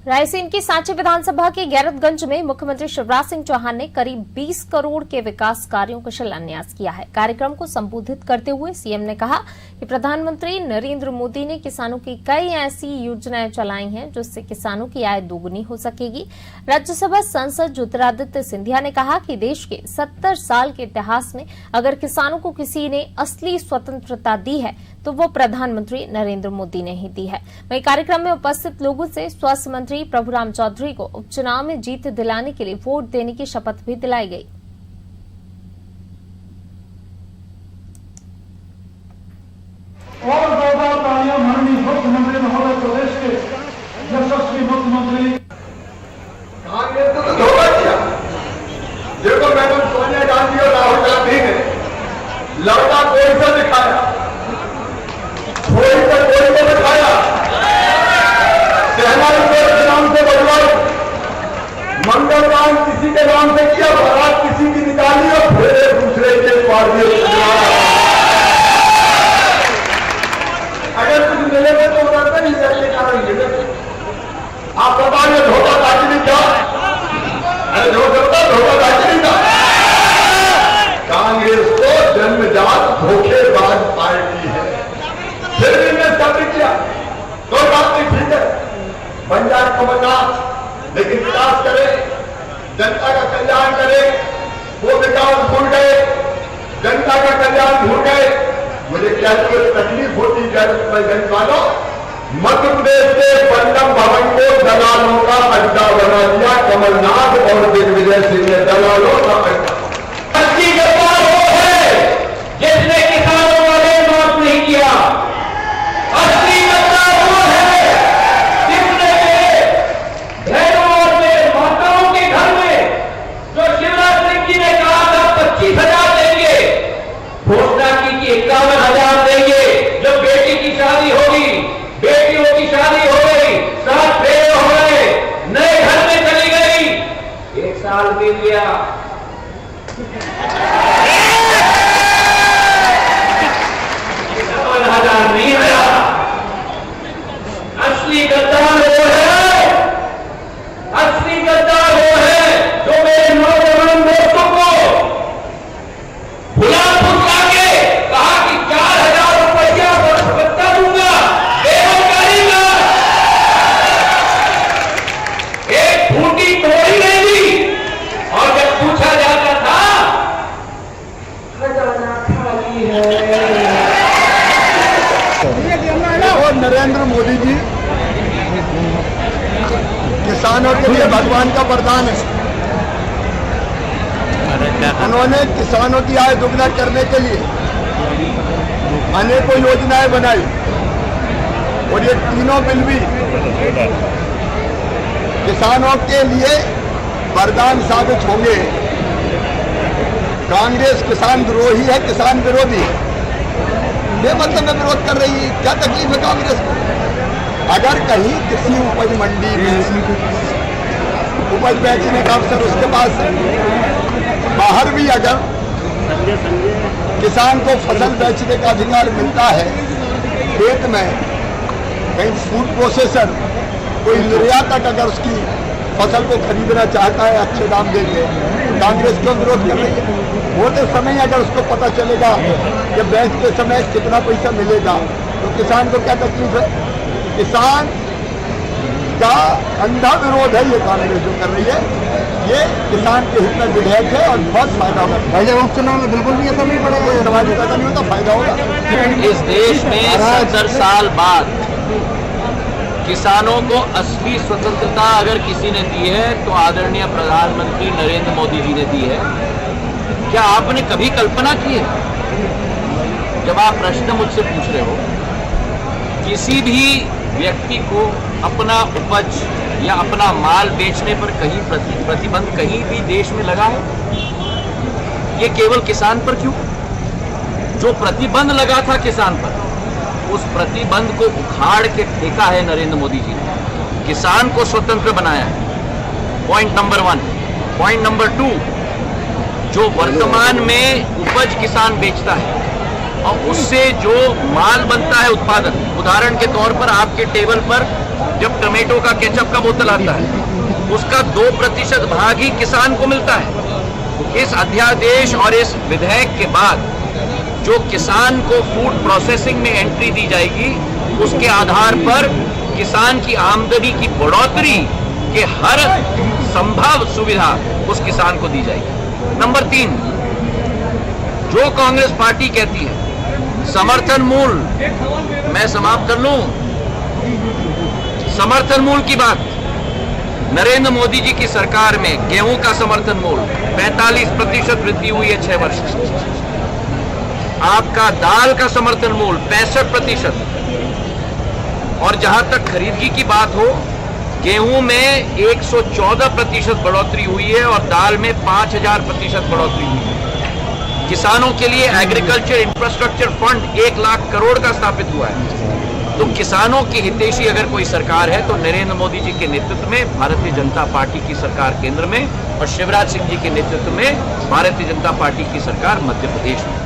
रायसेन की सांची विधानसभा के गैरतगंज में मुख्यमंत्री शिवराज सिंह चौहान ने करीब 20 करोड़ के विकास कार्यों का शिलान्यास किया है। कार्यक्रम को संबोधित करते हुए सीएम ने कहा कि प्रधानमंत्री नरेंद्र मोदी ने किसानों की कई ऐसी योजनाएं चलाई हैं जिससे किसानों की आय दोगुनी हो सकेगी। राज्यसभा सांसद ज्योतिरादित्य सिंधिया ने कहा कि देश के 70 साल के इतिहास में अगर किसानों को किसी ने असली स्वतंत्रता दी है तो वो प्रधानमंत्री नरेंद्र मोदी ने ही दी है। वहीं कार्यक्रम में उपस्थित लोगों से स्वास्थ्य मंत्री प्रभुराम चौधरी को उपचुनाव में जीत दिलाने के लिए वोट देने की शपथ भी दिलाई गई। और जोरदार तालियां माननीय मुख्यमंत्री महोदय प्रदेश के यशस्वी मुख्यमंत्री। कांग्रेस ने तो धोखा किया। देखो मैडम सोनिया गांधी और राहुल गांधी ने लड़का कोई सा दिखाया, कोई को दिखाया, सहनाई के नाम से बदलाव, मंगलवार किसी के नाम से किया, बारात किसी की निकाली और फिर दूसरे के पार दिए। अगर कुछ मिले में तो उतरते नहीं करते कारण आप बताइए धोखा दाखिली क्या? अरे जो करता धोखा दाखिली का। कांग्रेस तो जन्मजात धोखेबाज पार्टी है। फिर भी मैं साबित किया कोई बात नहीं, ठीक है बन जाए तो बना, लेकिन विकास करे, जनता का कल्याण करे। वो विकास भूल गए, जनता का कल्याण भूल गए। मुझे क्या तकलीफ होती गंज वालों, मध्य प्रदेश के बल्लभ भवन को दलालों का अड्डा बना दिया कमलनाथ और दिग्विजय सिंह ने। दलालों का अड्डा असली गद्दार वो है जिसने किसानों का ऋण माफ नहीं किया। असली गद्दार वो है जिसने बहनों और मेरे माताओं के घर में जो शिवराज सिंह जी ने कहा था 25,000 देंगे, घोषणा की कि 51,000 देंगे। जब बेटी की शादी होगी, बेटियों की शादी हो गई, 7 फेरे हो गए, नए घर में चली गई, 1 साल बीत गया। 51,000 नहीं आया। असली गद्दार वो है, असली गद्दार वो है जो मेरे नौजवान दोस्तों को भुला भुला के कहा कि 4,000 रुपया भत्ता दूंगा बेरोजगारी का। एक फूटी तोड़ी नहीं दी और जब पूछा जाता था खजाना खाली है। और नरेंद्र मोदी जी किसानों के लिए भगवान का वरदान है। उन्होंने किसानों की आय दुगना करने के लिए अनेकों योजनाएं बनाई और ये तीनों बिल भी किसानों के लिए वरदान साबित होंगे। कांग्रेस किसान द्रोही है, किसान विरोधी है, बेमतलब में विरोध कर रही है। क्या तकलीफ है कांग्रेस को? अगर कहीं किसी उपज मंडी में उपज बेचने का अवसर उसके पास बाहर भी अगर किसान को फसल बेचने का अधिकार मिलता है, खेत में कहीं फूड प्रोसेसर कोई निर्यातक अगर उसकी फसल को खरीदना चाहता है अच्छे दाम देके, तो कांग्रेस क्यों विरोध कर रही है? होते समय अगर उसको पता चलेगा कि बेचते समय कितना पैसा मिलेगा तो किसान को क्या तकलीफ है? किसान का अंधा विरोध है ये कांग्रेस जो कर रही है। ये किसान के हित में विधेयक है और बहुत फायदा होगा। भाई जब उपचुनाव में बिल्कुल भी असर नहीं पड़ेगा, समाज पैदा नहीं होता, फायदा होगा। इस देश में 70 साल बाद किसानों को असली स्वतंत्रता अगर किसी ने दी है तो आदरणीय प्रधानमंत्री नरेंद्र मोदी जी ने दी है। क्या आपने कभी कल्पना की है, जब आप प्रश्न मुझसे पूछ रहे हो, किसी भी व्यक्ति को अपना उपज या अपना माल बेचने पर कहीं प्रतिबंध कहीं भी देश में लगा है? ये केवल किसान पर क्यों? जो प्रतिबंध लगा था किसान पर, उस प्रतिबंध को उखाड़ के फेंका है नरेंद्र मोदी जी ने, किसान को स्वतंत्र बनाया है। Point number 1। पॉइंट नंबर 2, जो वर्तमान में उपज किसान बेचता है और उससे जो माल बनता है, उत्पादन, उदाहरण के तौर पर आपके टेबल पर जब टमेटो का केचप का बोतल आता है उसका 2% भाग ही किसान को मिलता है। इस अध्यादेश और इस विधेयक के बाद जो किसान को फूड प्रोसेसिंग में एंट्री दी जाएगी उसके आधार पर किसान की आमदनी की बढ़ोतरी के हर संभव सुविधा उस किसान को दी जाएगी। नंबर 3, जो कांग्रेस पार्टी कहती है समर्थन मूल्य, मैं समाप्त कर लूं, समर्थन मूल्य की बात, नरेंद्र मोदी जी की सरकार में गेहूं का समर्थन मूल्य 45% वृद्धि हुई है 6 वर्ष में। आपका दाल का समर्थन मूल्य 65%, और जहां तक खरीदगी की बात हो, गेहूं में 114% बढ़ोतरी हुई है और दाल में 5000% बढ़ोतरी हुई है। किसानों के लिए agriculture infrastructure fund 1 lakh crore का स्थापित हुआ है। तो किसानों की हितैषी अगर कोई सरकार है तो नरेंद्र मोदी जी के नेतृत्व में भारतीय जनता पार्टी की सरकार केंद्र में और शिवराज सिंह जी के नेतृत्व में भारतीय जनता पार्टी की सरकार मध्य प्रदेश में।